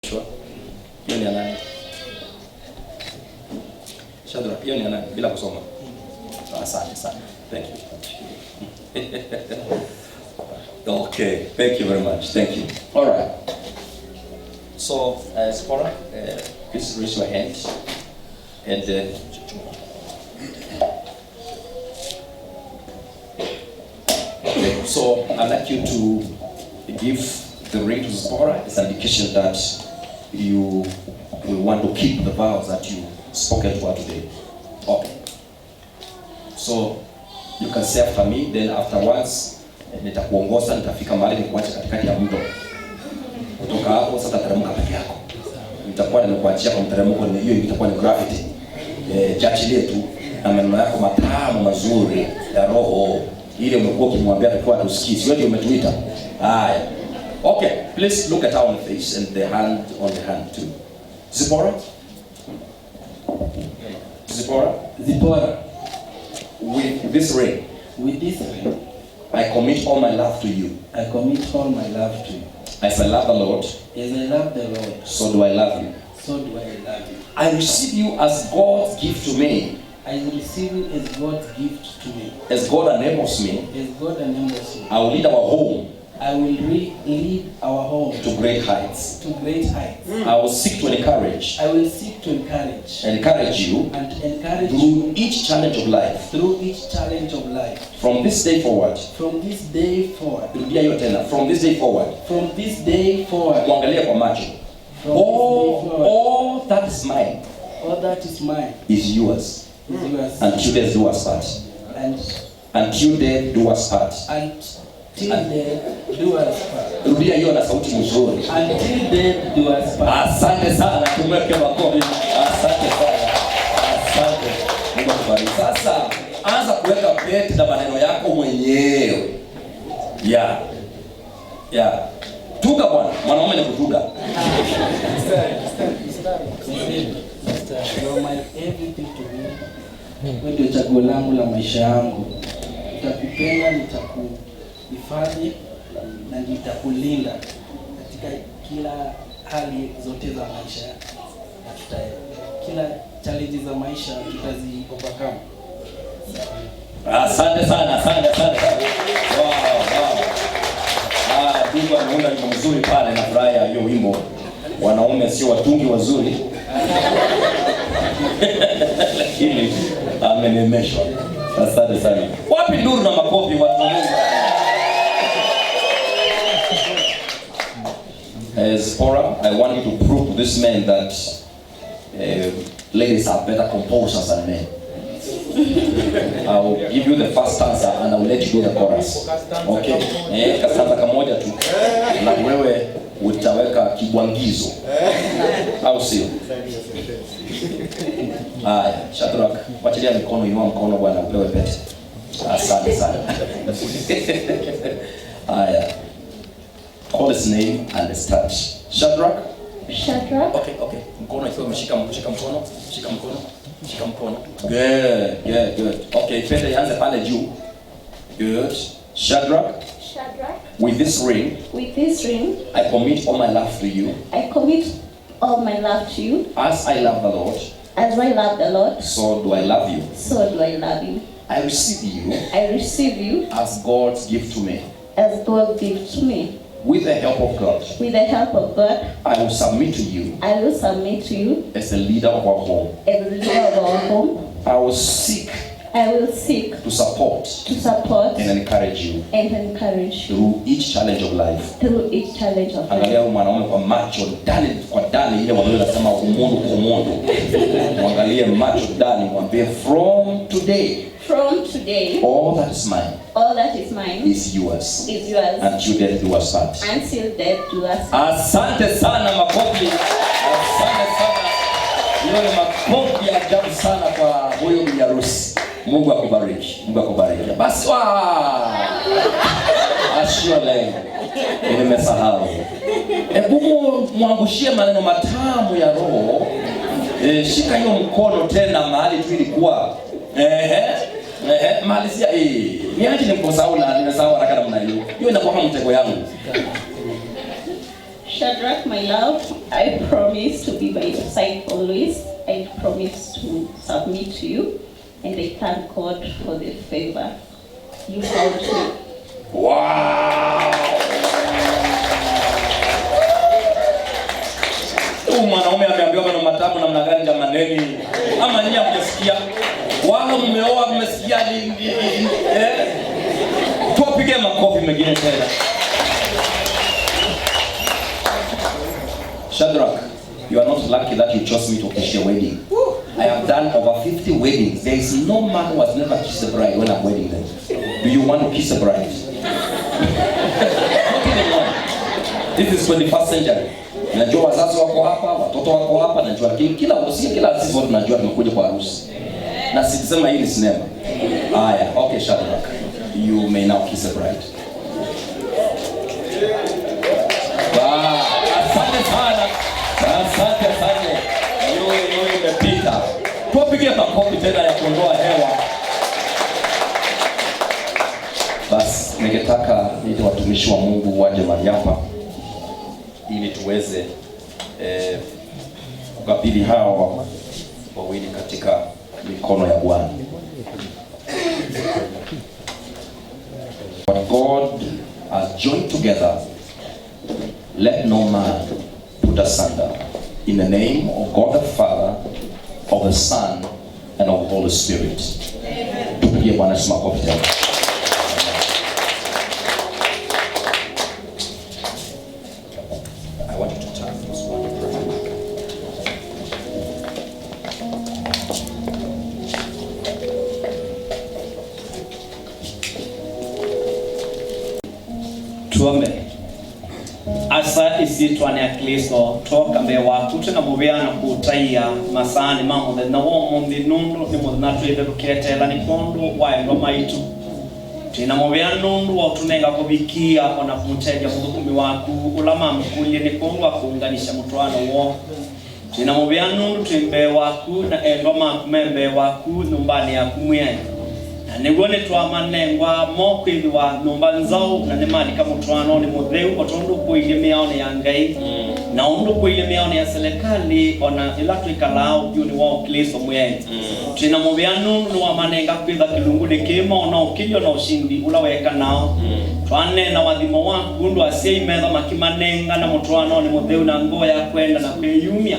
Hiyo ni nani? Shadra, hiyo ni nani? Bila kusoma. Asante sana. Thank you. Okay, thank you very much. Thank you. All right. So, Spora, please raise your hand. And okay, so I'd like you to give the ring to Spora as an indication that you will want to keep the vows that you spoken to her today. Okay. So you can say after me, then afterwards nitakuongoza, nitafika mahali nikuache katikati ya mto. Kutoka hapo sasa teremka peke yako. Nitakuwa nimekuachia kwa mteremko, ni hiyo itakuwa ni gravity. Jiachilie tu na maneno yako matamu mazuri ya roho ile umekuwa ukimwambia atakuwa tusikie. Sio ndio umetuita? Haya. Okay, please look at our face and the hand on the hand too. Zipporah? Zipporah, with this ring, I commit all my love to you. I commit all my love to you. As I love the Lord, as I love the Lord, so do I love you. So do I love you. I receive you as God's gift to me. I receive you as God's gift to me. As God enables me, as God enables me, I will lead our home. I will lead our home to great heights. To great heights. I will seek to encourage. I will seek to encourage you. And encourage through you each challenge of life. Through each challenge of life. From this day forward. From this day forward. From this day forward. From this day forward. Muangalie kwa macho. All that is mine. All that is mine. Is yours. Is yours. Until death do us part. Until death do us part. Till death do us part. Rudia hiyo na sauti nzuri. Until death do us part. Asante sana, tumweke makofi. Asante sana. Asante. Mungu akubariki. Sasa anza kuweka pete na maneno yako mwenyewe. Tuga bwana, mwanaume ni kutuga. You're my everything to me. Wewe ndio chaguo langu la maisha yangu. Nitakupenda, nitakuhifadhi na nitakulinda katika kila hali zote za maisha. Na kila challenge za maisha tutazi overcome. Asante sana, asante sana. Wow. Mungu ameunda wimbo mzuri pale na furaha ya hiyo wimbo. Wanaume sio watungi wazuri. Lakini amenemeshwa. Asante sana. Wapi nduru na makofi watu wa Mungu? Zipporah, I want you to prove to this man that ladies are better composers than men. I will give you the first answer and I will let you do the chorus. Okay? Kasanta kamoja tu. Na wewe utaweka kibwangizo. Au sio? Haya, Shadrach, wachilia mikono, inua mkono bwana upewe pete. Asante sana. Haya. Call his name and start. Shadrach. Okay. Mkono ikiwa umeshika mkono. Shika mkono. Good. Okay, pete ianze pale juu. Good. Shadrach. With this ring, I commit all my love to you. I commit all my love to you. As I love the Lord. As I love the Lord. So do I love you. So do I love you. I receive you. As God's gift to me. As God's gift to me. With the help of God. I will submit to you. As the leader of our home. I will seek to support and encourage you through each challenge of life. Angalia mwanaume kwa macho ndani kwa ndani ile wanaona kama umundu kwa umundu. Angalia macho ndani mwambie from today. All that is mine is yours. Until death do us part. Asante sana makofi. Asante sana. Hiyo ni makofi ya ajabu sana kwa huyo mjarusi. Mungu akubariki. Basi Ashole. Nimesahau. Hebu mwangushie maneno matamu ya roho. Shika hiyo mkono tena mahali tu ilikuwa. Malizia niaje nimkusahau na nimesahau haraka namna hiyo. Hiyo inakuwa kama mtego yangu. Shadrach, my love, I promise to be by your side always. I promise to submit to you, and I thank God for the favor you found me. Wow! Mwanaume ameambiwa maneno matamu namna gani jamaneni? Ama nyinyi hamjasikia? Wao mmeoa mmesikia tupige makofi mengine tena. Shadrach, you are not lucky that you chose me to kiss your wedding. I have done over 50 weddings. There is no man who has never kissed a bride when I'm wedding them. Do you want to kiss a bride? Not even one. This is 21st century. Najua wazazi wako hapa, watoto wako hapa, najua kila sisi wote tunajua tumekuja kwa harusi. Na sisema hii ni sinema. Haya, okay Shadrach. You may now kiss a bride. Asante sana. Yo imepita. Tupige makofi tena ya kuondoa hewa. Basi ningetaka niite watumishi wa Mungu waje mahali hapa ili tuweze kukabidhi hao wawili katika mikono ya Bwana. What God has joined together, let no man put asunder. In the name of God the Father, of the Son, and of the Holy Spirit. Amen. Tupigie Bwana makofi tena. I want you to turn this one to pray. Tuombe. Asa isitwa ya Kristo toka mbe waku tena mubiana kutaia masani mambo na wo mundi nundu ni mudna tuibe kuketela ni kondo wa ndo maitu tena mubiana nundu wa tunenga kubikia ona kumteja mudukumi waku ulama mkulie ni kondo akuunganisha mutwano wo tena mubiana nundu tuimbe waku na engoma kumembe waku numbani ya kumwe na negone twamanengwa mokwibi wa numba nzao na nemani kama mutwano ni mudheu otondo kuilemea one ya ngai na ondo kuilemea one ya serikali ona ilatu ikalao yuni wao Kristo mwe tuna mubianu no amanenga kwitha kilungu dekema ona ukilio na ushindi ulaweka nao twane na wadhimo wangu ndo asie imetha makimanenga na mutwano ni mudheu na ngoya kwenda na kweyumia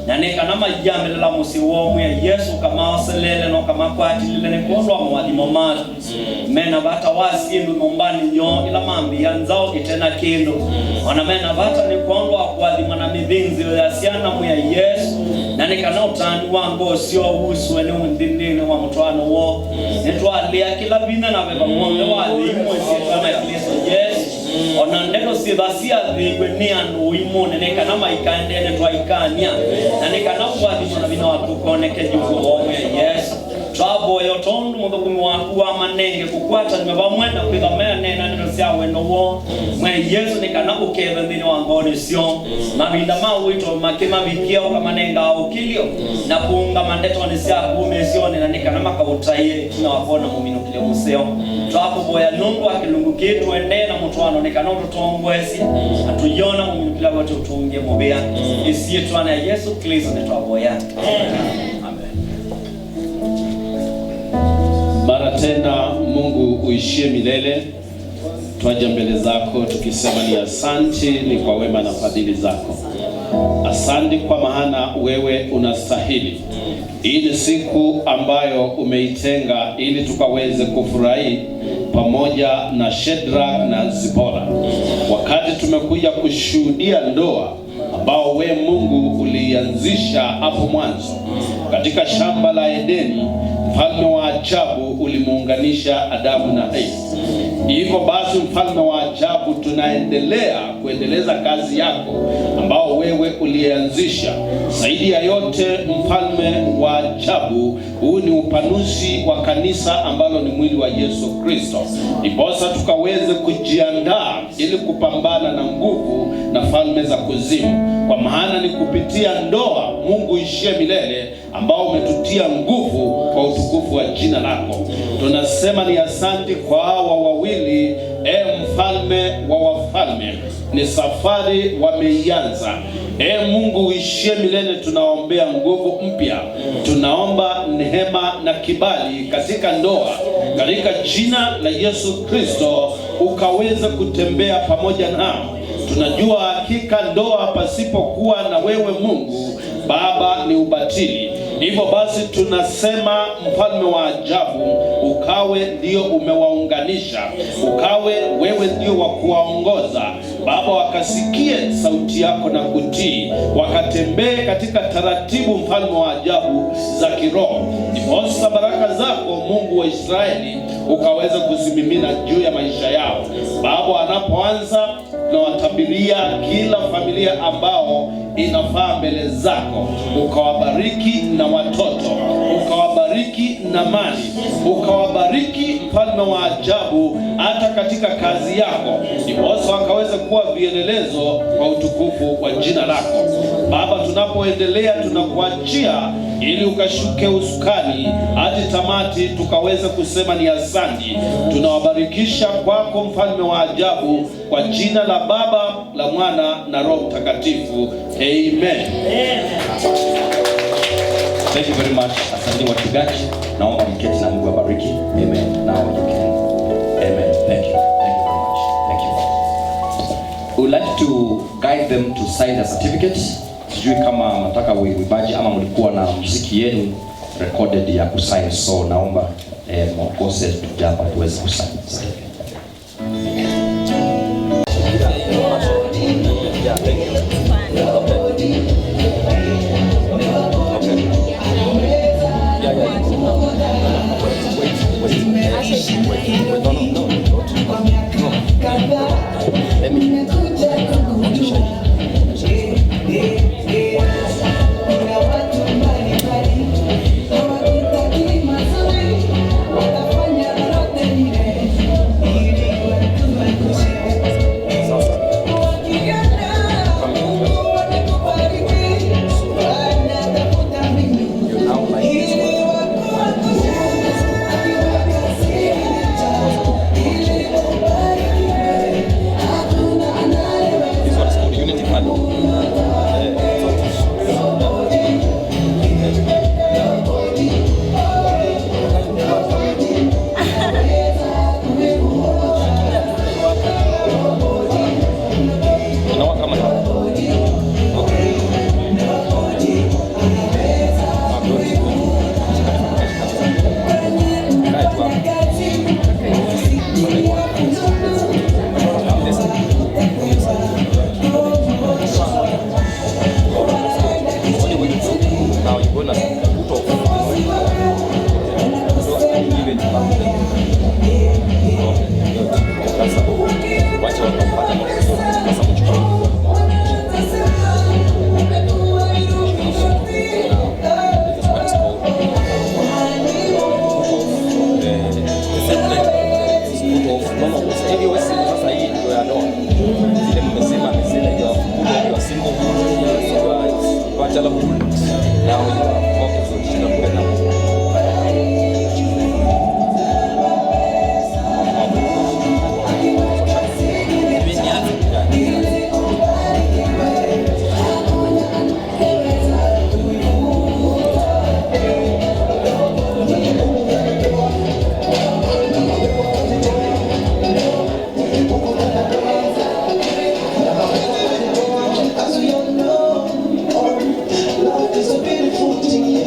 na neka na majambe la musi wo mwe Yesu kama oselele no kama kwati lile ne kondo moma mena bata wasi ndo nombani nyo ila mambi yanzao itena kendo ona mena bata ni kondo akwadhima na midhinzi ya siana mu ya Yesu na nikana utani wango sio usu ene ndindine wa mutwano wo netwalia kila bina na beba mwonde wa limo sitana Kristo Yesu ona ndeno sibasia dhigwe ni anu imone nekana maikande ne twaikania na nikana kwadhima na bina watu koneke jugo wa Yesu Trabo yotondu mudhukumi waku wa manenge kukwata nimeba mwenda kwithamea nena nino sia wendo wo mwe Yesu nikana ukethe ndini wa ngoni sio mabinda mawito makema bikia ukamanenga ukilio na kuunga mandeto ni sia kuume sio na nikana makautaye na wapona mumino kile museo trabo boya nungu akilungu kitu ende na mutwano nikana utotongwesi atuyona mumino kile wote utunge mobea isiye twana Yesu Kristo ne trabo ya Mara tena Mungu uishie milele, twaja mbele zako tukisema ni asante ni kwa wema na fadhili zako. Asante kwa maana wewe unastahili. Hii ni siku ambayo umeitenga ili tukaweze kufurahi pamoja na Shadrach na Zipora. Wakati tumekuja kushuhudia ndoa ambao we Mungu ulianzisha hapo mwanzo katika shamba la Edeni, mfalme wa ajabu ulimuunganisha Adamu na Hawa. Hivyo basi mfalme wa ajabu tunaendelea kuendeleza kazi yako ambao wewe ulianzisha. Zaidi ya yote mfalme wa ajabu, huu ni upanuzi wa kanisa ambalo ni mwili wa Yesu Kristo. Ndiposa tukaweze kujiandaa ili kupambana na nguvu na falme za kuzimu. Kwa maana ni kupitia ndoa Mungu ishie milele ambao umetutia nguvu kwa utukufu wa jina lako. Tunasema ni asante kwa hawa wawili, mfalme wa wafalme. ni safari wameianza. Mungu uishie milele, tunaombea nguvu mpya, tunaomba neema na kibali katika ndoa, katika jina la Yesu Kristo, ukaweze kutembea pamoja nao. Tunajua hakika ndoa pasipokuwa na wewe Mungu Baba ni ubatili. Hivyo basi tunasema, mfalme wa ajabu, ukawe ndio umewaunganisha, ukawe wewe ndio wa kuwaongoza Baba, wakasikie sauti yako na kutii, wakatembee katika taratibu, mfalme wa ajabu, za kiroho. Ndiposa baraka zako Mungu wa Israeli ukaweza kuzimimina juu ya maisha yao Baba. Anapoanza na watabiria kila familia ambao inafaa mbele zako, ukawabariki na watoto, ukawabariki na mali, ukawabariki mfalme wa ajabu, hata katika kazi yako, ndiposa wakaweza kuwa vielelezo kwa utukufu wa jina lako Baba. Tunapoendelea tunakuachia ili ukashuke usukani hadi tamati, tukaweza kusema ni asante. Tunawabarikisha kwako mfalme wa ajabu, kwa jina la Baba, la Mwana na Roho Mtakatifu. Amen. Thank you very much. Asante wachungaji. Naomba mketi na Mungu abariki. Amen. Now you can. Amen. Thank you. Thank you very much. Thank you. We would like to guide them to sign the certificate. Sijui kama nataka uibaji ama mlikuwa na muziki yenu recorded ya kusign, so naomba mkose tujapa tuweze kusign. It's a beautiful thing.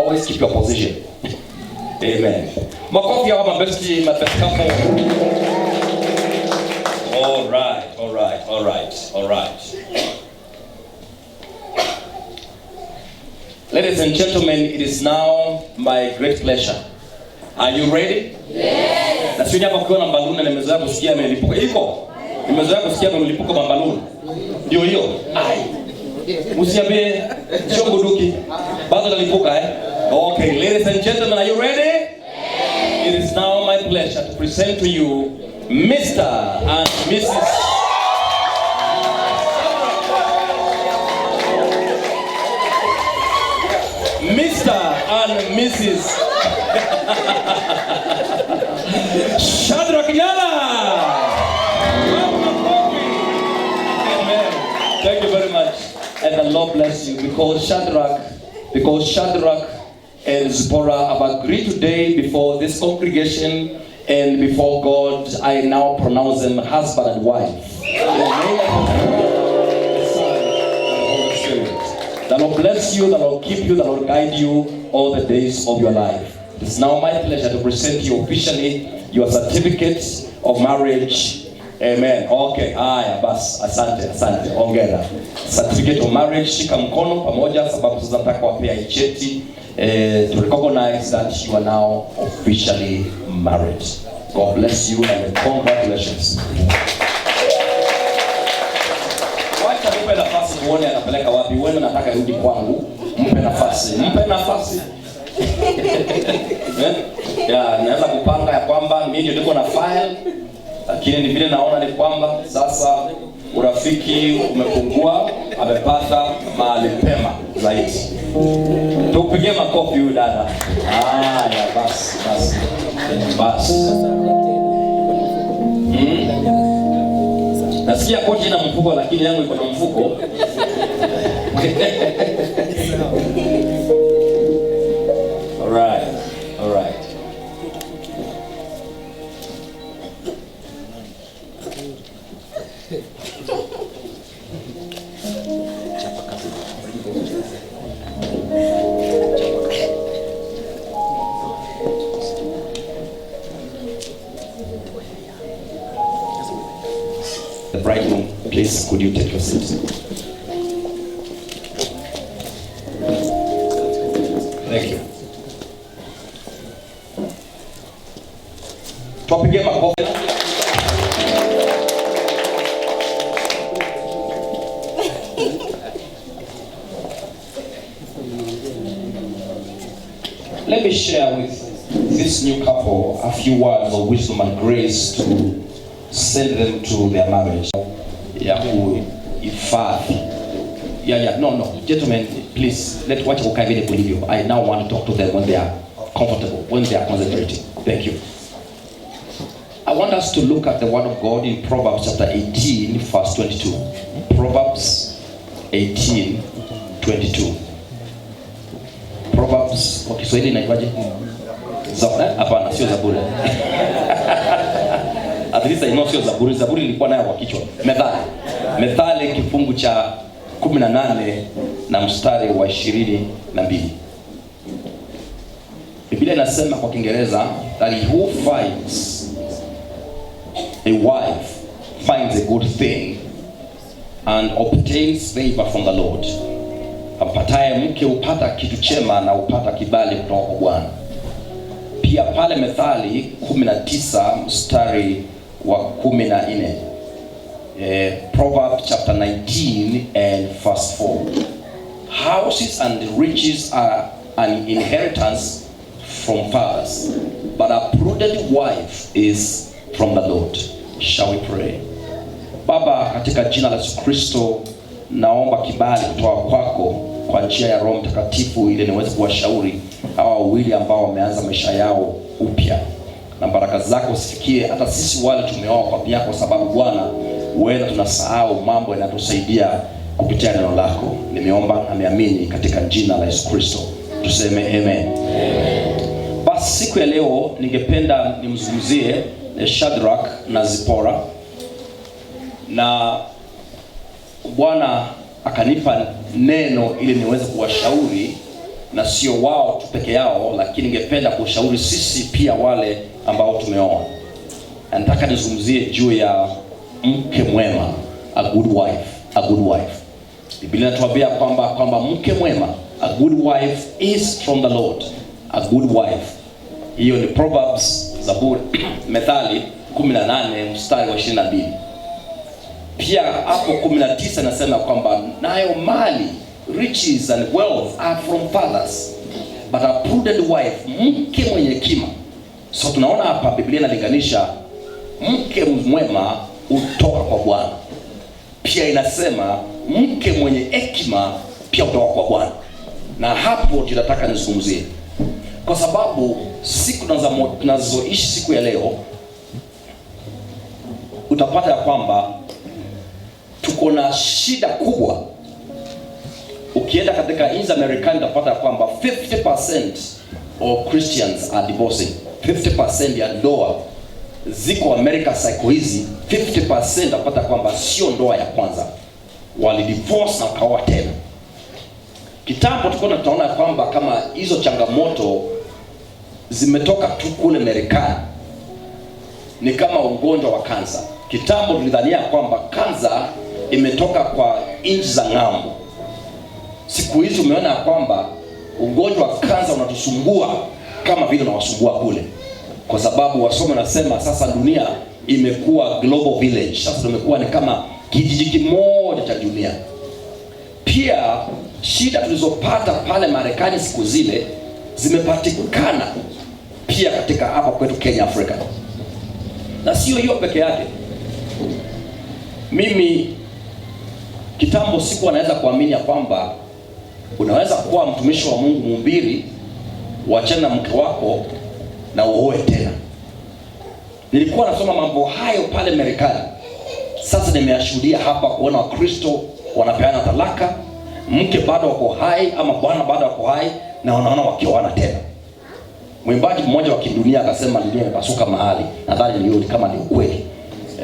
always keep your position. Amen. Makofi ya mabesti mapesikapo. All right. Ladies and gentlemen, it is now my great pleasure. Are you ready? Yes. Na sio hapa kwa na baluni na nimezoea kusikia melipuko. Iko? Nimezoea kusikia melipuko wa baluni. Ndio hiyo. Ai. Usiambie chongo duki. Bado nalipuka Okay, ladies and gentlemen, are you ready? Yes. It is now my pleasure to present to you Mr. and Mrs. and Mrs. Shadrach Nyala. Amen. Thank you very much. And the Lord bless you because Shadrach and Zipporah have agreed today before this congregation and before God. I now pronounce them husband and wife. In the name of the Son and the Holy Spirit. The Lord bless you, the Lord keep you, the Lord guide you all the days of your life. It's now my pleasure to present you officially your certificate of marriage. Amen. Okay. Haya basi, asante. Hongera. Certificate of marriage, shika mkono pamoja sababu sasa nataka wapea cheti to recognize that you are now officially married. God bless you and congratulations. Wacha nipe nafasi muone anapeleka wapi. Wewe nataka rudi kwangu. Mpe nafasi. Naweza kupanga ya kwamba mimi ndio niko na file, lakini ni vile naona ni kwamba sasa urafiki umepungua, amepata mahali pema zaidi. Tupige makofi huyu dada. Ya basi. Nasikia koti ina mfuko lakini yangu iko na mfuko. All right. The bridegroom, please, could you take your seat? Thank you. Tupige makofi. Let me share with this new couple a few words of wisdom and grace to send them to their marriage. No, gentlemen, please, let's watch Okavile Bolivio. I now want to talk to them when they are comfortable, when they are concentrating. Thank you. I want us to look at the word of God in Proverbs chapter 18, verse 22. Proverbs 18, 22. Proverbs, kwa Kiswahili inaitwaje? Hapana, sio Zaburi. At least I know sio Zaburi. Zaburi ilikuwa nayo kwa kichwa. Methali kifungu cha 18 na mstari wa 22. Biblia inasema kwa Kiingereza that he who finds a wife finds a good thing and obtains favor from the Lord. Ampataye mke upata kitu chema na upata kibali kutoka kwa Bwana. Pia pale Methali 19 mstari wa 14. Proverbs chapter 19 and verse 4. Houses and riches are an inheritance from fathers, but a prudent wife is from the Lord. Shall we pray? Baba, katika jina la Yesu Kristo, naomba kibali kutoka kwako kwa njia ya Roho Mtakatifu ili niweze kuwashauri hawa wawili ambao wameanza maisha yao upya. Na baraka zako usifikie hata sisi wale tumeoa kwa vyako, sababu Bwana wewe tunasahau mambo yanatusaidia kupitia neno lako. Nimeomba na niamini katika jina la Yesu Kristo. Tuseme amen. Basi siku ya leo ningependa nimzungumzie Shadrach na Zipporah. Na Bwana akanipa neno ili niweze kuwashauri na sio wao tu peke yao, lakini ningependa kushauri sisi pia wale ambao tumeoa. Nataka nizungumzie juu ya mke mwema, a good wife, a good wife. Biblia inatuambia kwamba mke mwema, a good wife is from the Lord, a good wife. Hiyo ni Proverbs, Zaburi, Methali 18 mstari wa 22. Pia hapo 19 nasema kwamba nayo mali, riches and wealth are from fathers, but a prudent wife, mke mwenye hekima. So tunaona hapa Biblia inalinganisha mke mwema utoka kwa Bwana. Pia inasema mke mwenye hekima pia utoka kwa Bwana. Na hapo tunataka nizungumzie, kwa sababu siku tunazoishi siku ya leo, utapata ya kwamba tuko na shida kubwa. Ukienda katika nchi za Marekani utapata ya kwamba 50% of Christians are divorcing. 50% ya ndoa ziko Amerika siku hizi, 50% utapata kwamba sio ndoa ya kwanza, wali divorce na kaoa tena. Kitambo tulikuwa tunaona kwamba kama hizo changamoto zimetoka tu kule Marekani, ni kama ugonjwa wa kansa. Kitambo tulidhania kwamba kansa imetoka kwa nchi za ng'ambo. Siku hizi umeona kwamba ugonjwa wa kansa unatusumbua kama vile unawasumbua kule, kwa sababu wasomi nasema sasa dunia imekuwa global village. Sasa tumekuwa ni kama kijiji kimoja cha dunia. Pia shida tulizopata pale Marekani siku zile zimepatikana pia katika hapa kwetu Kenya, Afrika. Na sio hiyo peke yake. Mimi kitambo siku anaweza kuamini ya kwamba unaweza kuwa mtumishi wa Mungu, mhubiri, uachane na mke wako na uoe tena. Nilikuwa nasoma mambo hayo pale Marekani. Sasa nimeyashuhudia hapa, kuona Wakristo wanapeana talaka, mke bado wako hai ama bwana bado wako hai, na wanaona wakioana tena. Mwimbaji mmoja wa kidunia akasema dunia imepasuka mahali. Nadhani ni kama ni ukweli.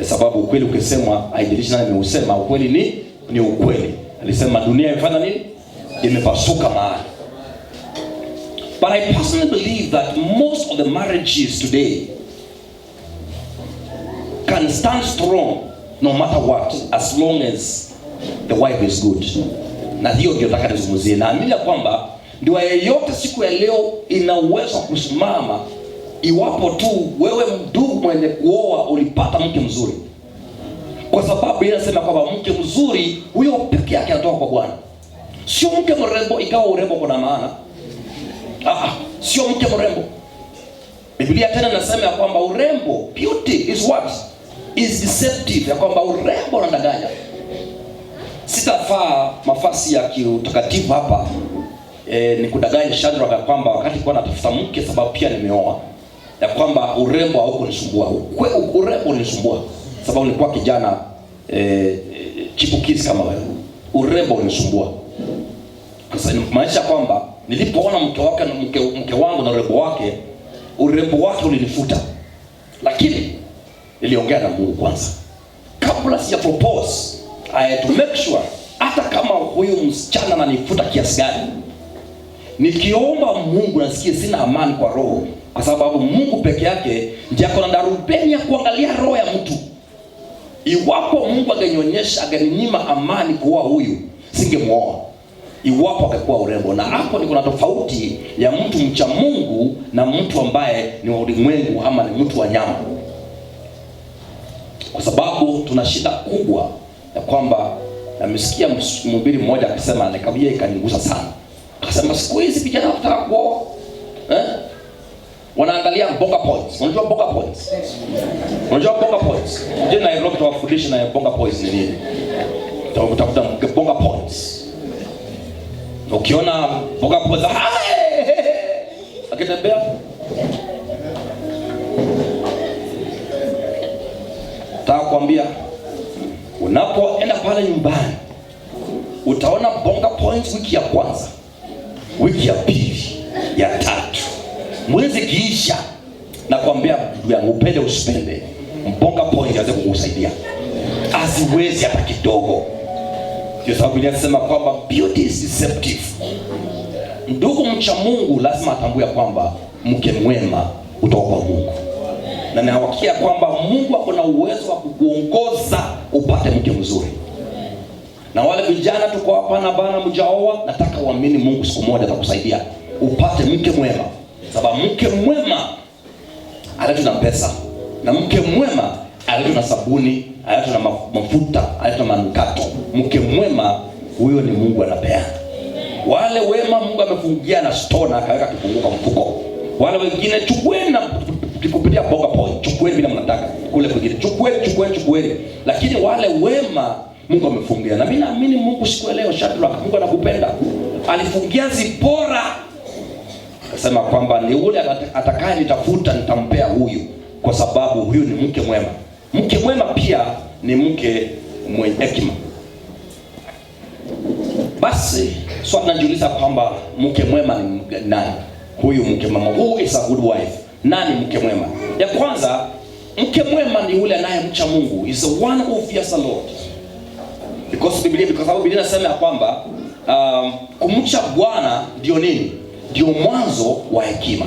Sababu ukweli ukisemwa haijalishi nani ameusema, ukweli ni ukweli. Alisema dunia imefanya nini? Imepasuka mahali. But I personally believe that most of the marriages today can stand strong no matter what, as long as the wife is good. Na hiyo ndio nataka nizungumzie. Naamini kwamba ndoa yoyote siku ya leo ina uwezo wa kusimama iwapo tu wewe ndugu mwenye kuoa ulipata mke mzuri. Kwa sababu inasema kwamba mke mzuri huyo peke yake anatoka kwa Bwana. Sio mke mrembo ikawa urembo kuna maana. Sio mke mrembo. Biblia tena inasema ya kwamba urembo, beauty is what? Is deceptive. Ya kwamba urembo unadanganya. Sitafaa mafasi ya kiutakatifu hapa ni kudanganya Shadraka kwamba wakati kwa natafuta mke sababu pia nimeoa, ya kwamba urembo haukunisumbua. Urembo ulinisumbua sababu nilikuwa kijana chipukizi kama wewe. Urembo ulinisumbua. Kwa sababu maanisha kwamba nilipoona mke wangu na urembo wake ulinifuta. Lakini niliongea na Mungu kwanza. Kabla sija propose, I had to make sure hata kama huyu msichana ananifuta kiasi gani, nikiomba Mungu nasikia sina amani kwa roho, kwa sababu Mungu peke yake ndiye ako na darubini ya kuangalia roho ya mtu. Iwapo Mungu angenionyesha, angeninyima amani kwa huyu, singemuoa. Iwapo angekuwa urembo. Na hapo ni kuna tofauti ya mtu mcha Mungu na mtu ambaye ni wa ulimwengu ama ni mtu wa nyama. Kwa sababu tuna shida kubwa ya kwamba, namesikia mhubiri mmoja akisema, nikabia ikanigusa sana. Akasema siku hizi vijana wanataka kuoa, wanaangalia bonga points. Unajua bonga points? Unajua bonga points? Je, Nairobi tuwafundisha na bonga points ni nini? Utakuta bonga points. Ukiona bonga points, akitembea takwambia, unapoenda pale nyumbani utaona bonga points wiki ya kwanza, wiki ya pili, ya tatu. Mwezi kiisha, nakwambia ndugu yangu, upende usipende, bonga point yaanze kukusaidia. Asiwezi hata kidogo. Kwa sababu inasema kwamba beauty is deceptive. ndugu mcha Mungu lazima atambue kwamba mke mwema kutoka kwa Mungu. Na nawakia kwamba Mungu ako na uwezo wa kukuongoza upate mke mzuri. Na wale vijana tuko hapa na bana mjaoa, nataka uamini Mungu siku moja atakusaidia upate mke mwema. Sababu mke mwema analeta na pesa, na mke mwema analeta na sabuni, analeta na mafuta, analeta na manukato. Mke mwema huyo ni Mungu anapeana. Wale wema Mungu amefungia na store na akaweka kifunguo kwa mfuko. Wale wengine chukueni na kupitia boga point, chukueni bila mnataka kule kwingine, chukueni. Lakini wale wema Mungu amefungia. Na mimi naamini Mungu siku leo Shadrach, Mungu anakupenda. Alifungia Zipora. Akasema kwamba ni ule atakaye nitafuta nitampea huyu, kwa sababu huyu ni mke mwema. Mke mwema pia ni mke mwenye hekima. Basi swali najiuliza kwamba mke mwema ni nani? Huyu mke mwema, who is a good wife? Nani mke mwema? Ya kwanza, mke mwema ni yule anayemcha Mungu, is the one who fears the Lord. Because Biblia inasema kwamba kumcha Bwana ndio nini? Ndio mwanzo wa hekima.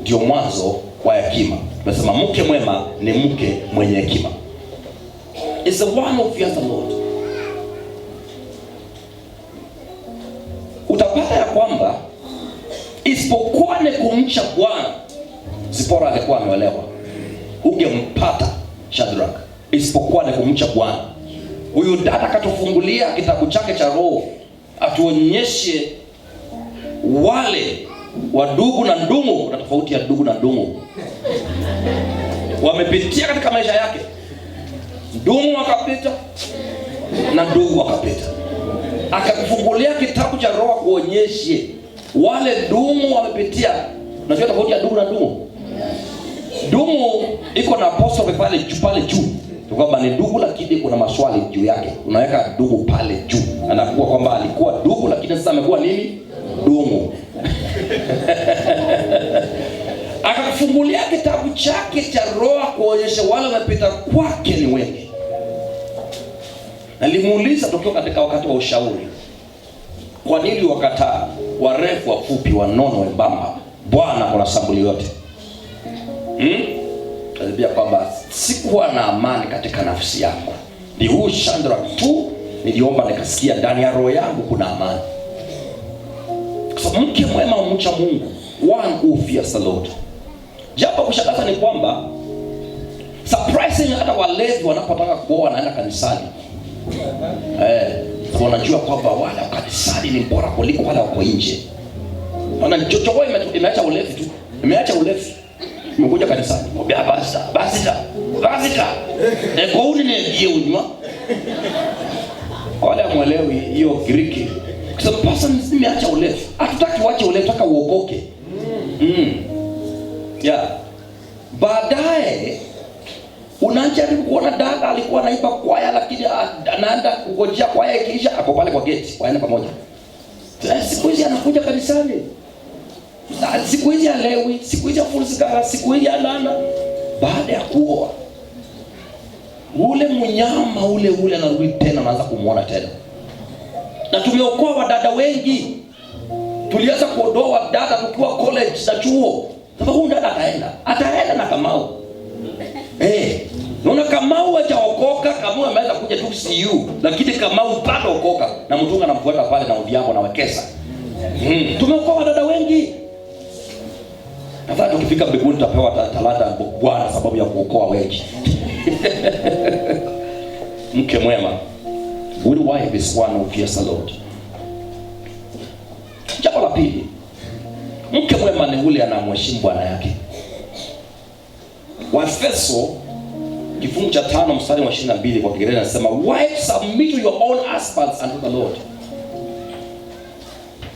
Ndio mwanzo wa hekima. Tunasema mke mwema ni mke mwenye hekima. Is the one who fears the Lord. Utapata ya kwamba isipokuwa ni kumcha Bwana, Zipora alikuwa ameolewa. Ungempata Shadrach isipokuwa ni kumcha Bwana. Huyu dada katufungulia kitabu chake cha roho, atuonyeshe wale wa ndugu na ndungu, na tofauti ya ndugu na ndungu wamepitia katika maisha yake. Ndungu wakapita na ndugu wakapita. Akakufungulia kitabu cha roho kuonyeshe wale ndungu wamepitia. Unajua tofauti ya ndugu na ndungu? Ndungu iko na apostrophe pale juu. Kwamba ni ndugu lakini kuna maswali juu yake. Unaweka ndugu pale juu. Anakuwa kwamba alikuwa ndugu lakini sasa amekuwa nini? Ndungu. Akakufungulia kitabu chake cha roho kuonyesha wale wamepita kwake ni wengi. Nalimuuliza tokio katika wakati wa ushauri, kwa nini wakataa warefu, wafupi, wanono, wembamba? Bwana kuna sambuli yote. Alibia kwamba sikuwa na amani katika nafsi yangu. Ni huu Shadrach tu niliomba nikasikia ndani ya roho yangu kuna amani. Kwa sababu mke mwema umcha Mungu, one who fears the Lord. Jambo kushangaza ni kwamba surprising, hata walevi wanapotaka kuoa wanaenda kanisani. Wanajua kwamba wale wa kanisani ni bora kuliko wale wako nje. Wana chochoko imeacha ulevi tu. Imeacha ulevi. Imekuja kanisani. Mwambia basi. Kwa uni ni unywa. Wale amuelewi hiyo Greek. Kwa sababu person imeacha ulevi. Hatutaki uache ulevi, tutaka uokoke. Yeah. Baadaye unajaribu kuona dada alikuwa anaiba kwaya lakini anaenda kungojea kwaya ikiisha ako pale kwa gate waende pamoja. Siku hizi anakuja kanisani. Siku hizi alewi, siku hizi full sigara, siku hizi alana. Baada ya kuoa ule mnyama ule anarudi tena, anaanza kumuona tena. Na tumeokoa wadada wengi. Tulianza kuondoa wadada tukiwa college na chuo. Sababu huyu dada ataenda na Kamau. Unaona Kamau hajaokoka, Kamau ameanza kuja tu CU, lakini Kamau bado okoka na mtunga anamfuata pale na Odhiambo na Wekesa. Tumeokoa wadada wengi. Nadhani tukifika mbinguni tutapewa talanta Bwana sababu ya kuokoa wengi. Mke mwema, good wife is one who fears the Lord. Jambo la pili, mke mwema ni yule anamheshimu bwana yake. Waefeso kifungu cha 5 mstari wa 22 kwa Kiingereza nasema, wives submit to your own husbands unto the Lord.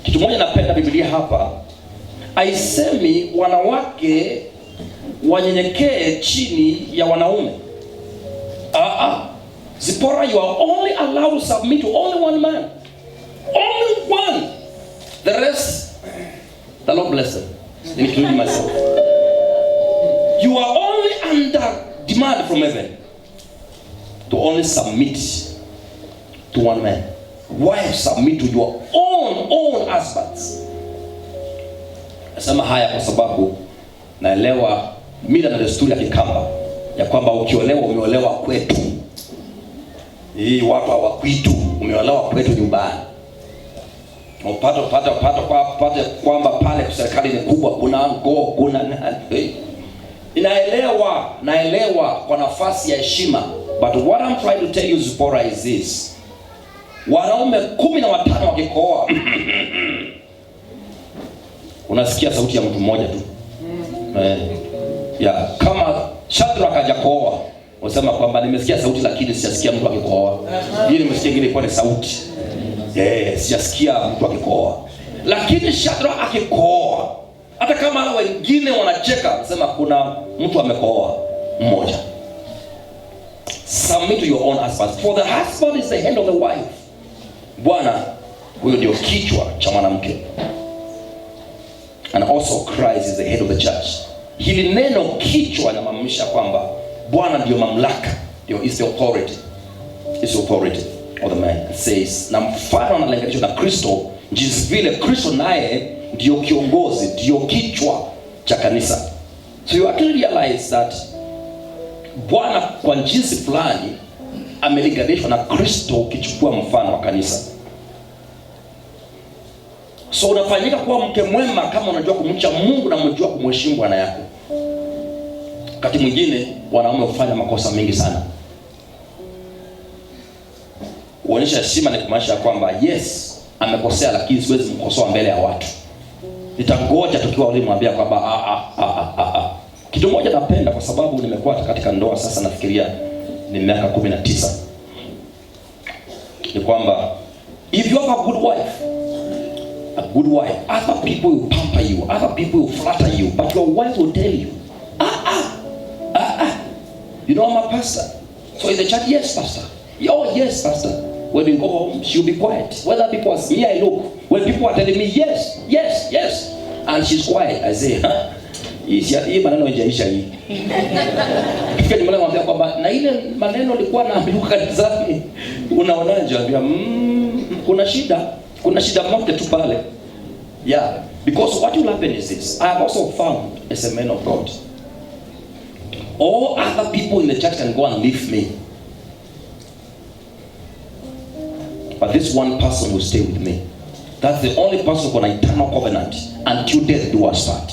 Kitu moja napenda Biblia hapa, haisemi wanawake wanyenyekee chini ya wanaume. Zipora, you are only allowed to submit to only one man. Only one. The rest, the Lord bless them, including myself. You are only under demand from heaven to only submit to one man. Wives, submit to your own husbands. Nasema haya kwa sababu naelewa mila na desturi ya Kikamba ya kwamba ukiolewa umeolewa kwetu. Hii watu hawakwitu, umeolewa kwetu nyumbani. Upate kwamba pale serikali ni kubwa, kuna ngoo, kuna nani. Naelewa kwa nafasi ya heshima. But what I'm trying to tell you Zipporah is this. Wanaume 15 wakikoa unasikia sauti ya mtu mmoja tu. Kama Shadraka hajakoa, unasema kwamba nimesikia sauti lakini sijasikia mtu akikoa. Hii nimesikia ingine ilikuwa ni sauti. Sijasikia mtu akikoa. Lakini Shadraka akikoa, hata kama wengine wanacheka, unasema kuna mtu amekoa mmoja. Submit to your own husband. For the husband is the head of the wife. Bwana huyo ndio kichwa cha mwanamke. And also Christ is the head of the church. Hili neno kichwa linamaanisha kwamba Bwana ndio mamlaka, ndio is the authority. Is the authority of the man. It says, na mfano analinganishwa na Kristo, jinsi vile Kristo naye ndio kiongozi, ndio kichwa cha kanisa. So you actually realize that Bwana kwa jinsi fulani amelinganishwa na Kristo ukichukua mfano wa kanisa. So unafanyika kuwa mke mwema kama unajua kumcha Mungu na unajua kumheshimu bwana yako. Wakati mwingine wanaume hufanya makosa mengi sana. Kuonyesha heshima ni kumaanisha kwamba yes, amekosea lakini siwezi mkosoa mbele ya watu. Nitangoja tukiwa ulimwambia kwamba Kitu moja napenda kwa sababu nimekuwa katika ndoa sasa nafikiria ni miaka 19. Ni kwamba if you have a good wife, other people will pamper you, other people will flatter you, but your wife will tell you, you know, I'm a pastor. So in the church, yes, pastor. Oh, yes, pastor. When we go home, she'll be quiet. Whether people ask me, I look. When people are telling me, yes, yes, yes, and she's quiet, I say, hii maneno haijaisha hii. Kifika nyumbani mwambia kwamba na ile maneno nilikuwa naambiwa kanisani. Unaonaje? Ambia kuna shida moja tu pale. Yeah, because what will happen is this. I have also found as a man of God, all other people in the church can go and leave me, but this one person will stay with me. That's the only person who has an eternal covenant until death do us part.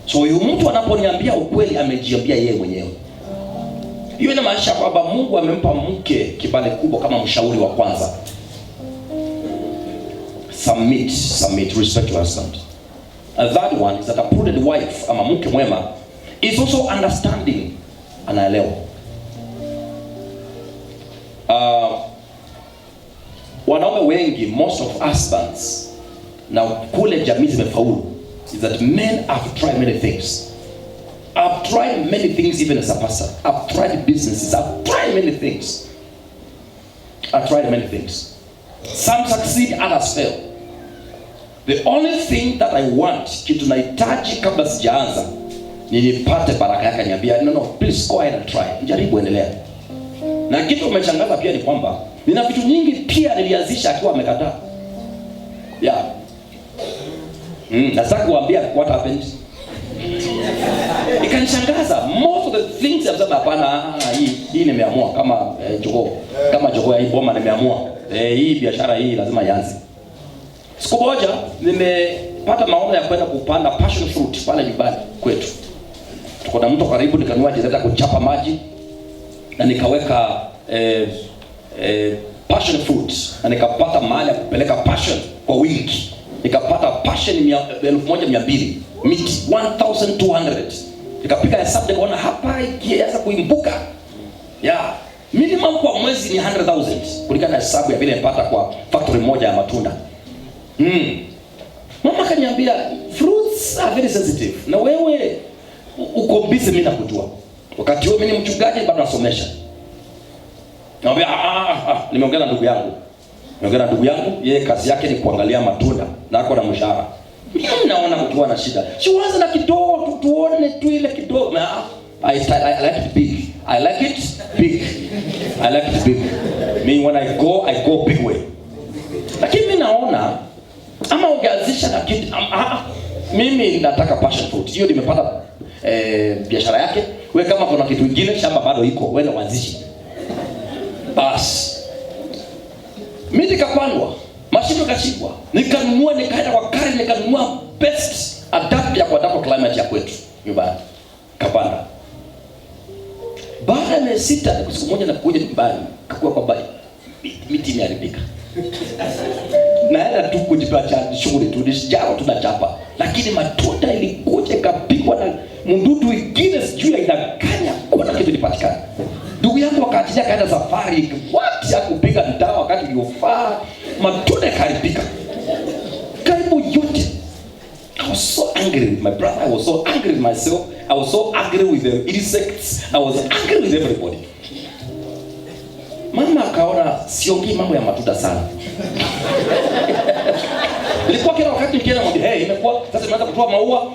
So huyu mtu anaponiambia ukweli amejiambia yeye mwenyewe. Hiyo inamaanisha kwamba Mungu amempa mke kibali kubwa kama mshauri wa kwanza. Submit, respect your husband. And that one is that a prudent wife, ama mke mwema, is also understanding, anaelewa. Wanaume wengi, most of husbands, na kule jamii zimefaulu, is that men have tried many things. I've tried many things even as a pastor. I've tried businesses. I've tried many things. Some succeed, others fail. The only thing that I want, kitu nahitaji kabla sijaanza, ni nipate baraka yake niambia, no, please go ahead and try. Jaribu endelea. Na kitu umechangaza pia ni kwamba, nina vitu nyingi pia nilianzisha akiwa amekataa. Yeah. Nataka kuambia what happened. Ikanishangaza. Most of the things I'm saying hapana, hii nimeamua kama jogoo ya hii boma nimeamua. Hii biashara hii lazima ianze. Siku moja nimepata maono ya kwenda kupanda passion fruit pale nyumbani kwetu. Tuko na mto karibu, nikanunua jezeta kuchapa maji na nikaweka passion fruit na nikapata mahali ya kupeleka passion kwa wingi. Nikapata passion 1200 miti 1200. Nikapika hesabu nikaona hapa ikianza kuimbuka. Yeah. Minimum kwa mwezi ni 100,000 kulingana na hesabu ya vile nipata kwa factory moja ya matunda. Mama kaniambia fruits are very sensitive. Na wewe uko busy, mimi nakujua. Wakati wewe mimi ni mchungaji bado nasomesha. Naambia nimeongea na ndugu yangu. Yeye kazi yake ni kuangalia matunda na ako na mshahara. Mimi naona mtu ana shida. Sianze na kidogo tuone tu ile kidogo. I like it big. I like it big. Me when I go big way. Lakini mimi naona ama ungeanzisha na kitu Mimi nataka passion fruit. Hiyo nimepata biashara yake. Wewe kama kuna kitu kingine, shamba bado iko, wewe uanzishi. Bas. Mimi nikapandwa, mashimo kashikwa. Nikanunua, nikaenda kwa Karen, nikanunua best adapt ya kwa dapo climate ya kwetu nyumbani. Kapanda. Baada ya miezi 6 siku moja nakuja nyumbani, kakuwa kwamba miti imeharibika. Naenda tu kujipatia shughuli tu, nisijao tunachapa. Lakini matunda ilikuja ikapigwa na mdudu mwingine sijui inakanya, kuna kitu kilipatikana. Ndugu yangu wakati akaenda safari, what ya kupiga dawa wakati uliofaa, matunda yakaribika. Karibu yote. I was so angry with my brother, I was so angry with myself, I was so angry with the insects, I was angry with everybody. Mama akaona siongei mambo ya matunda sana. Ilikuwa kila wakati nikienda mwambie, imekuwa sasa tunaanza kutoa maua,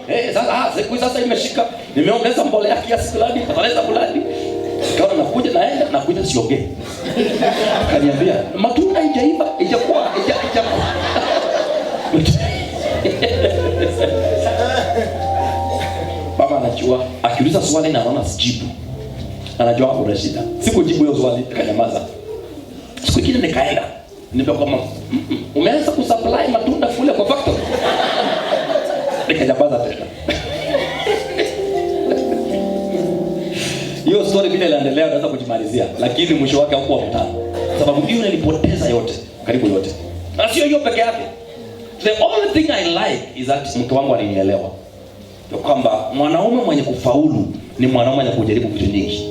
sasa imeshika, nimeongeza mbolea kiasi fulani, fertilizer fulani. Kaona nakuja siongee. Akaniambia, matunda haijaiva, ijakuwa. Baba anajua, akiuliza swali na anaona sijibu. Anajua kuna shida. Sikujibu hiyo swali, akanyamaza. Siku nyingine nikaenda. Nimekwambia, umeanza kusupply matunda kule kwa factory. Nikanyamaza tena. Hiyo story vile inaendelea naweza kujimalizia, lakini mwisho wake haukuwa mtamu. Sababu hiyo nilipoteza yote, karibu yote. Na sio hiyo peke yake. The only thing I like is that mke wangu alinielewa. Kwamba mwanaume mwenye kufaulu ni mwanaume mwenye kujaribu vitu nyingi.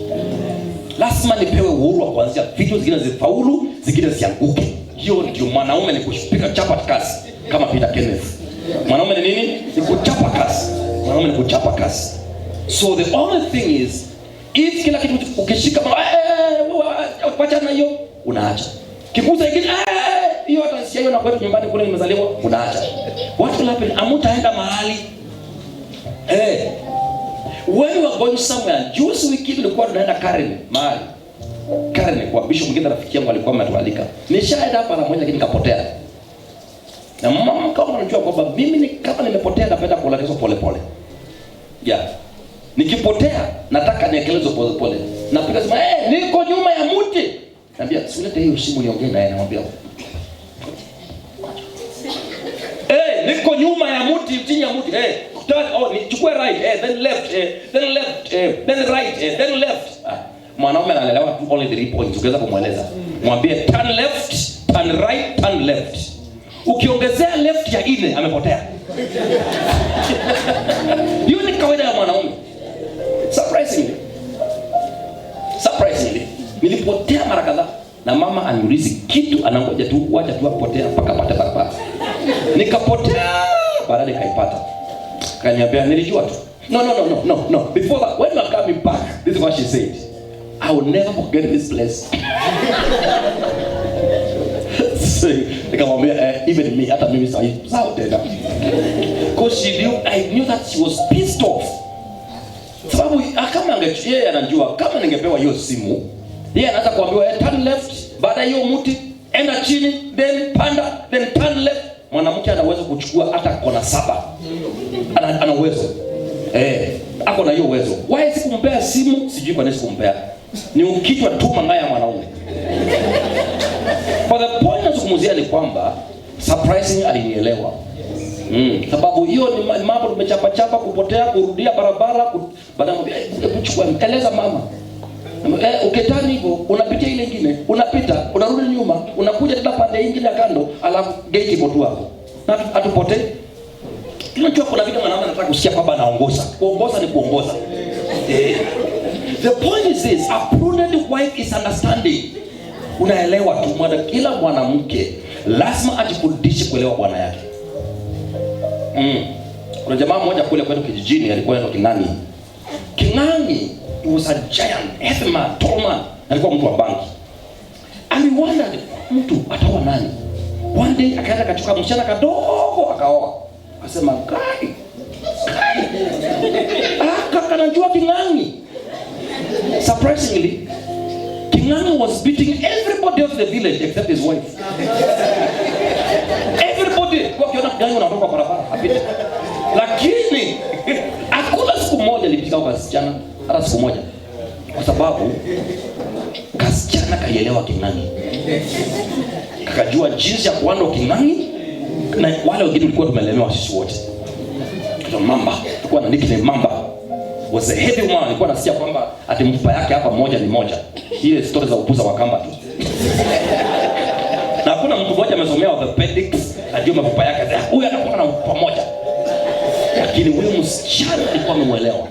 Lazima nipewe uhuru wa kuanzia vitu zingine zifaulu, zingine zianguke. Hiyo ndio mwanaume, ni kushika chapa kazi kama Peter Kenneth. Mwanaume ni nini? Ni kuchapa kazi. Mwanaume ni kuchapa kazi. So the only thing is, if kila kitu ukishika pachana hiyo unaacha. Kikuza ingine hiyo hata si hiyo na kwetu nyumbani kule nimezaliwa unaacha. What will happen? Amutaenda mahali. When you are going somewhere, juzi wiki nilikuwa tunaenda Karen mahali. Karen kwa bishop mwingine rafiki yangu alikuwa ametualika. Nishaenda hapa na mmoja lakini nikapotea. Na mama kama anajua kwamba mimi kama nimepotea napenda kuelekezwa pole pole. Nikipotea nataka niekelezwe pole pole. Napiga sema niko nyuma ya mti. Naambia usilete hiyo simu niongee naye, namwambia niko nyuma ya mti, chini ya mti. Nichukue right, then left, then left, then right, then left. Mwanaume anaelewa tu only 3 points. Ukiweza kumweleza, mwambie turn left, turn right, turn left. Ukiongezea left ya 4 amepotea. Hiyo ni kawaida ya mwanaume. Surprisingly, nilipotea mara kadhaa na mama aniulizi kitu, anangoja tu wacha tu apotea mpaka apate barabara. Nikapotea, baadaye nikaipata. Kaniambia nilijua tu. No. Before that, when you are coming back, this is what she said. I will never forget this place. So, nikamwambia even me, hata mimi sawa tena. Because I knew that she was pissed off. Sababu kama yeye anajua kama ningepewa hiyo simu, yeye anaanza kuambiwa turn left, baada hiyo mti enda chini, then panda, then turn left. Mwanamke ana uwezo kuchukua hata kona 7. Ana uwezo. Ako na hiyo uwezo. Why sikumpea simu? Sijui kwa nini sikumpea. Ni ukichwa tu mangaya mwanaume. For the point nazungumzia ni kwamba surprising alinielewa. Sababu hiyo ni mambo tumechapa kupotea, kurudia barabara, baadaye kuchukua eleza mama. Uketani hivyo unapitia ile nyingine, unapita, unarudi nyuma, unakuja tena pande nyingine ya kando, alafu gate iko tu hapo. Na atupotee. Tunajua kuna vitu mwanaume anataka kusikia kwamba anaongoza. Kuongoza ni kuongoza. The point is this, a prudent wife is understanding. Unaelewa tu kila mwanamke lazima ajifundishe kuelewa bwana yake. Kuna jamaa mmoja kule kwetu kijijini alikuwa anaitwa King'ang'i. He was a giant, heavy man, tall man. Alikuwa mtu wa banki. And we wondered, mtu ataoa nani? One day akaenda kachukua msichana kadogo akaoa. Akasema, "Kai. Kaka anajua King'ang'i." Surprisingly, King'ang'i was beating everybody of the village except his wife. Everybody, kwa kiona King'ang'i unatoka barabara, apite. Lakini King'ang'i. Hakuna siku moja nilipika kwa kasichana, hata siku moja. Kwa sababu kasichana kaielewa King'ang'i. Kakajua jinsi ya kuanda King'ang'i, na wale wengine tulikuwa tumelemewa sisi wote. Kwa Mamba, tulikuwa na nickname Mamba. Was a heavy man, alikuwa anasikia kwamba ati mfupa yake hapa moja ni moja. Ile stories za upuza wa kamba tu. Na hakuna mtu mmoja amesomea orthopedics ajue mfupa yake. Huyu anakuwa na mfupa moja. Lakini huyu msichana alikuwa amemuelewa.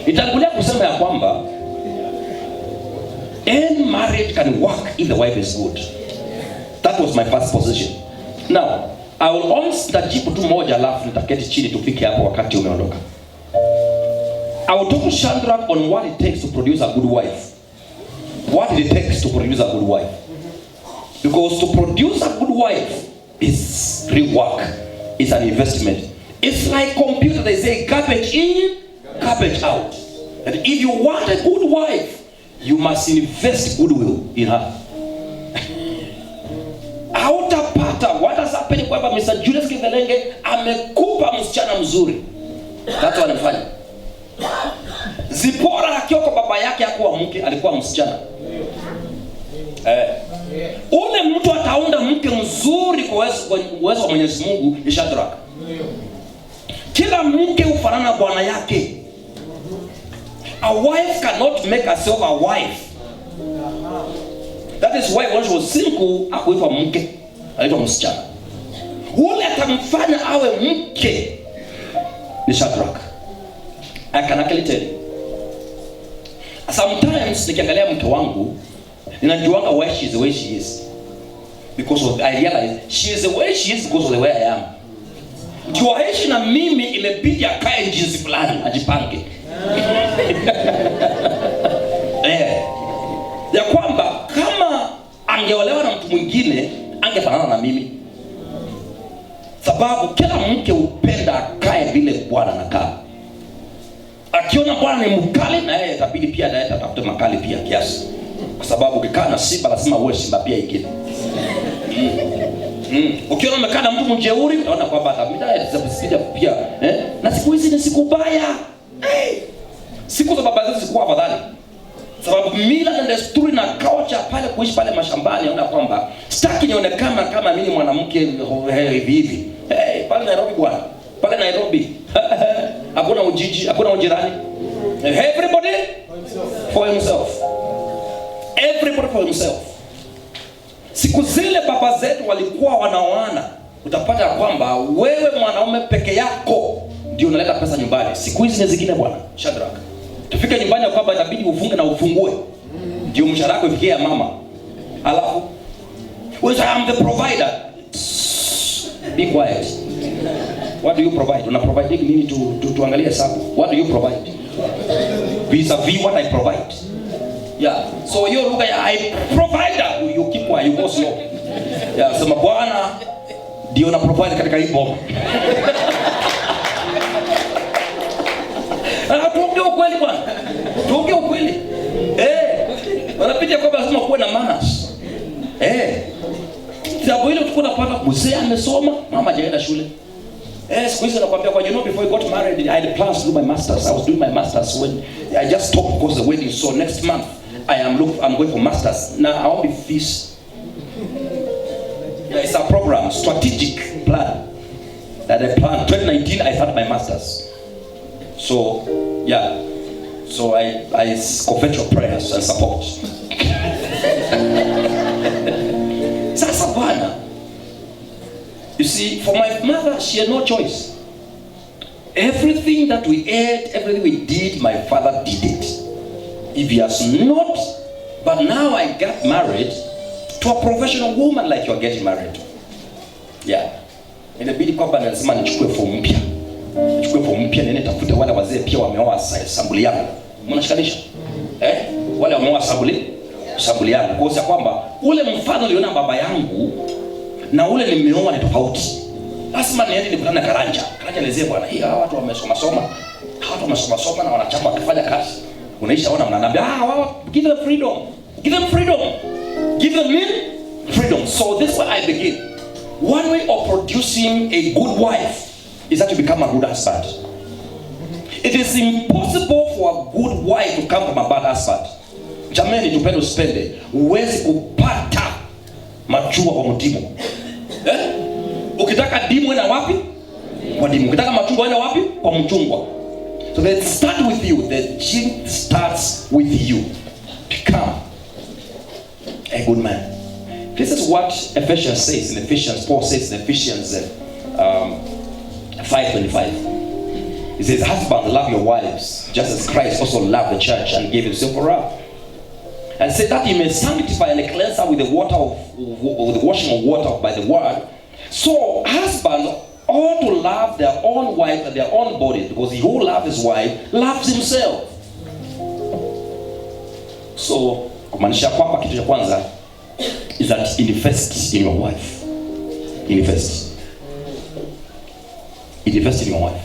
Nitangulia kusema ya kwamba any marriage can work if the wife is good. That was my first position. Now, I will only nitajibu tu moja alafu nitaketi chini tufike hapo wakati umeondoka. I will talk to Shadrach on what it takes to produce a good wife. What it takes to produce a good wife. Because to produce a good wife is real work. It's an investment. It's like computer, they say garbage in, garbage out. And if you want a good wife, you must invest goodwill in her. Hautapata, what has happened kwamba Mr. Julius Kithelenge amekupa msichana mzuri. That's what anafanya. Zipora akiwa kwa baba yake hakuwa mke, alikuwa msichana. Ule mtu ataunda mke mzuri kwa uwezo wa Mwenyezi Mungu ni Shadrach. Kila mke hufanana bwana yake. A wife cannot make herself a wife. That is why when she was single, hakuitwa mke, aliitwa msichana. Ule atamfanya awe mke ni Shadrach. I can actually tell you. Sometimes nikiangalia mke wangu, ninajuanga why she is the way she is. Because of, I realize she is the way she is because of the way I am. Tuwaishi na mimi imebidi akae jinsi fulani ajipange. Ya kwamba kama angeolewa na mtu mwingine angefanana na mimi. Sababu kila mke upenda akae vile bwana anakaa. Akiona bwana ni mkali na yeye itabidi pia naye atafute makali pia kiasi. Kwa sababu ukikaa na simba lazima uwe simba pia ingine. Ukiona umekaa na mtu mjeuri unaona kwamba atabidi pia na siku hizi ni siku baya. Siku za baba zetu zilikuwa afadhali. Sababu mila na desturi na culture pale kuishi pale mashambani unaona kwamba sitaki nionekana kama mimi mwanamke hivi hivi. Pale Nairobi bwana. Pale Nairobi. Hakuna ujiji, hakuna ujirani. Everybody for himself. Everybody for himself. Siku zile baba zetu walikuwa wanaoana, utapata kwamba wewe mwanaume peke yako ndio unaleta pesa nyumbani. Siku hizi ni zingine bwana, Shadrach. Tufike nyumbani kwamba itabidi ufunge na ufungue. Ndio mshahara wako ifikie mama. Alafu I am the provider. Be quiet. What do you provide? Una provide nini tuangalie sana. What do you provide? Vis-a-vis what I provide. Yeah. So you look at I provider, you keep quiet, you go slow. Yeah, sema bwana ndio na provide katika hii bomba. Tuongee ukweli bwana. Tuongee ukweli. Wanapitia kwamba lazima kuwe na manners. Sababu ile tulikuwa tunapata mzee amesoma, mama hajaenda shule. Siku hizi nakwambia kwa before I got married, I had plans to do my masters. I was doing my masters when I just stopped because the wedding. So next month I'm going for masters. Now I won't be fees. It's a program, strategic plan that I planned. 2019 I started my masters. So yeah, so I covet your prayers and support. Sasa bwana, you see, for my mother, she had no choice. Everything that we ate, everything we did, my father did it. If he has not, but now I got married to a professional woman like you're getting married to. Yeah. Inabidi kwamba lazima nichukue fomu mpya. Nichukue fomu mpya nene tafute wale wazee pia wameoa sambuli yangu. Mnashikanisha? Wale wameoa sambuli yangu. Kwa sababu kwamba ule mfano uliona baba yangu na ule nimeoa ni tofauti. Lazima niende nikutane na Karanja. Karanja lezee bwana, hii hawa watu wamesoma soma. Hawa watu wamesoma soma na wanachama wakifanya kazi. Unaisha ona mnaniambia, wao give them freedom. Give them freedom. Give them freedom. So this is where I begin. One way of producing a good wife is that you become a good husband. It is impossible for a good wife to come from a bad husband. Jamani, tupende usipende, huwezi kupata machungwa kwa mdimu. Ukitaka dimu enda wapi? Kwa dimu. Ukitaka machungwa enda wapi? Kwa mchungwa. So they start with you. The gene starts with you. Become a good man. This is what Ephesians says in Ephesians. Paul says in Ephesians 5:25. He says, husbands, love your wives, just as Christ also loved the church and gave himself for her. And said that he may sanctify and cleanse her with the washing of water by the word. So husbands ought to love their own wife and their own body, because he who loves his wife loves himself. So kumaanisha kwamba kitu cha kwanza is that invest in your wife. Invest in your wife.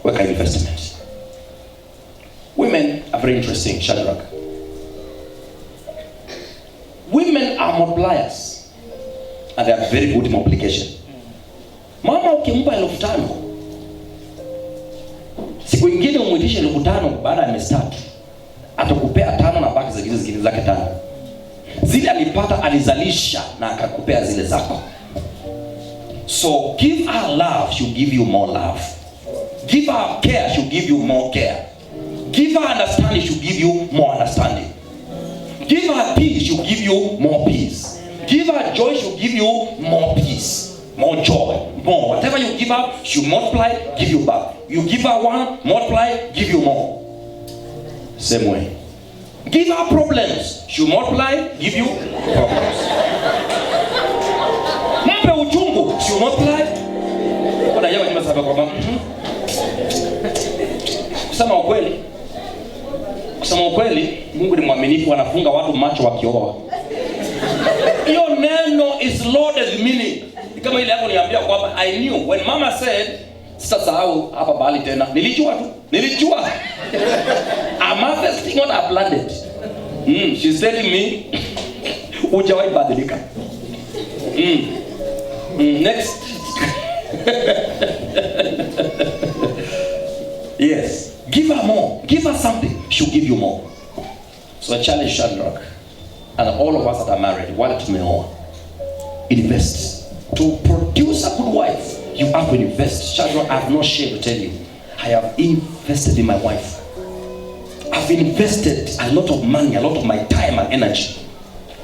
Weka investment. Women are very interesting, Shadrach. Women are multipliers, and they are very good in multiplication. Mama ukimpa 5,000, siku ingine umwitishe 5,000 baada ya miezi 3, atakupea 5 na baki zingine zake 5. Zile alipata alizalisha na akakupea zile zako. So give her love, she'll give you more love. Give her care, she'll give you more care. Give her understanding, she'll give you more understanding. Give her peace, she'll give you more peace. Give her joy, she'll give you more peace, more joy, more. Whatever you give her, she'll multiply, give you back. You give her one, multiply, give you more. Same way. Give her problems, she'll multiply, give you problems. Mpe uchungu, she'll multiply. Kuna yawa jima sababu kwa mama. Kusema ukweli, Mungu ni mwaminifu, anafunga watu macho wakioa. Hiyo neno is loaded meaning. Kama ile yako niambia kwamba I knew when mama said sitasahau hapa bali tena. Nilijua. I'm harvesting what I planted. She's telling me hujawahi badilika. Next. Yes. Give her more. Give her something. She'll give you more. So I challenge Shadrach and all of us that are married, wale tumeoa, invest. To produce a good wife, you have to invest. Shadrach, I have no shame to tell you, I have invested in my wife. I've invested a lot of money, a lot of my time and energy.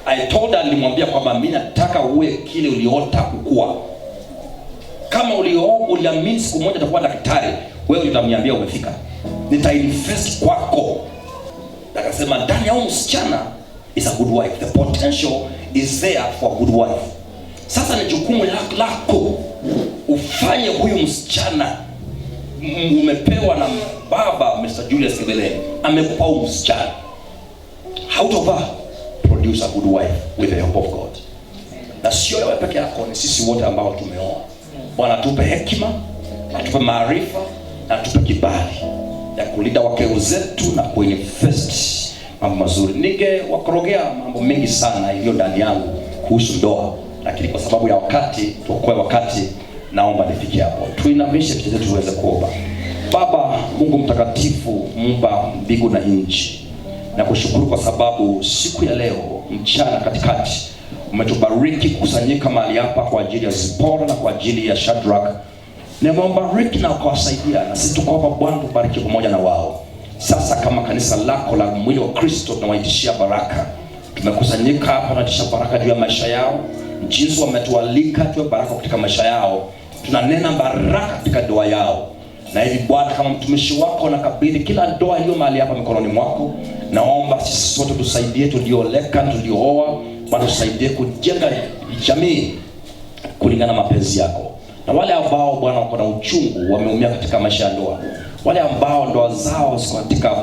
I told her, nilimwambia kwamba mimi nataka uwe kile uliota kukua. Kama uliamini siku moja utakuwa daktari, wewe utaniambia umefika. Nitainvest kwako. Akasema ndani ya msichana is a good wife. The potential is there for a good wife. Sasa ni jukumu lako ufanye huyu msichana. Umepewa na baba Mr. Julius Kibele, amekupa huyu msichana. Out of her, produce a good wife with the help of God. Na sio wewe peke yako, ni sisi wote ambao tumeoa. Bwana tupe hekima, atupe maarifa, na atupe kibali ya kulinda wake zetu na kuinvest mambo mazuri. Ningewakorogea mambo mengi sana iliyo ndani yangu kuhusu ndoa, lakini kwa sababu ya wakati, tuokoe wakati, naomba nifike hapo. Tuinamishe vichwa vyetu tuweze kuomba. Baba Mungu mtakatifu, Muumba mbingu na nchi, na kushukuru kwa sababu siku ya leo mchana katikati umetubariki kusanyika mahali hapa kwa ajili ya Zipora na kwa ajili ya Shadrach. Nimeombariki na kuwasaidia, na sisi tuko hapa Bwana, tubariki pamoja na wao. Sasa kama kanisa lako la mwili wa Kristo tunawaitishia baraka. Tumekusanyika hapa na tisha baraka juu ya maisha yao. Jinsi wametualika tuwe baraka katika maisha yao. Tunanena baraka katika ndoa yao. Na hivi Bwana, kama mtumishi wako nakabidhi kila ndoa iliyo mahali hapa mikononi mwako. Naomba sisi sote tusaidie, tulioleka, tuliooa, Bwana tusaidie kujenga jamii kulingana na mapenzi yako. Na wale ambao Bwana wako na uchungu, wameumia katika maisha ya ndoa, wale ambao ndoa zao ziko katika